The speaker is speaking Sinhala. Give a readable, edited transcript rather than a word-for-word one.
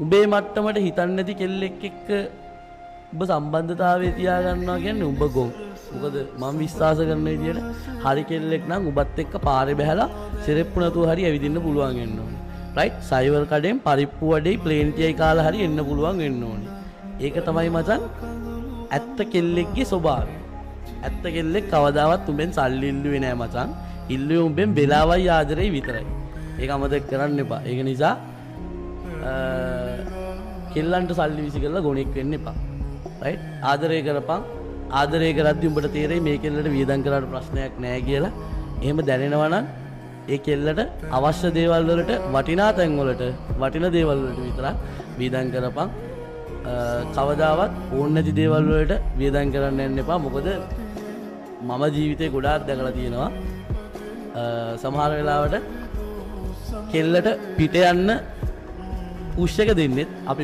උඹේ මට්ටමට හිතන්නේ නැති කෙල්ලෙක් එක්ක ඔබ සම්බන්ධතාවය තියාගන්නවා කියන්නේ උඹ ගොන්. මොකද මම විශ්වාස කරන විදියට හරි කෙල්ලෙක් නම් උඹත් එක්ක පාරේ බහැලා සෙරෙප්පු නැතුව හරි ඇවිදින්න පුළුවන් වෙන්න ඕනේ. රයිට්? සයිවර් කඩෙන් පරිප්පු වඩේ ප්ලේන් ටිකයි කාලා හරි එන්න පුළුවන් වෙන්න ඕනේ. ඒක තමයි මචං ඇත්ත කෙල්ලෙක්ගේ ස්වභාවය. ඇත්ත කෙල්ලෙක් කවදාවත් උඹෙන් සල්ලි ඉල්ලුවේ නෑ මචං. ඉල්ලුවේ උඹෙන් වෙලාවයි ආදරේ විතරයි. ඒක අමතක කරන්න එපා. ඒක නිසා කෙල්ලන්ට සල්ලි විසි කරලා ගොනෙක් වෙන්න එපා. රයිට්? ආදරය කරපන්. ආදරය කරද්දී උඹට තේරෙයි මේ කෙල්ලට වියදම් කරාට ප්‍රශ්නයක් නෑ කියලා. එහෙම දැනෙනවා නම් ඒ කෙල්ලට අවශ්‍ය දේවල් වලට වටිනා තැන් වලට වටින දේවල් වලට විතරක් වියදම් කරපන්. කවදාවත් ඕන නැති දේවල් වලට වියදම් කරන්න යන්න එපා. මොකද මම ජීවිතේ ගොඩාක් දැකලා තියෙනවා. සමහර වෙලාවට කෙල්ලට පිට යන්න පුෂ් එක දෙන්නෙත් අපි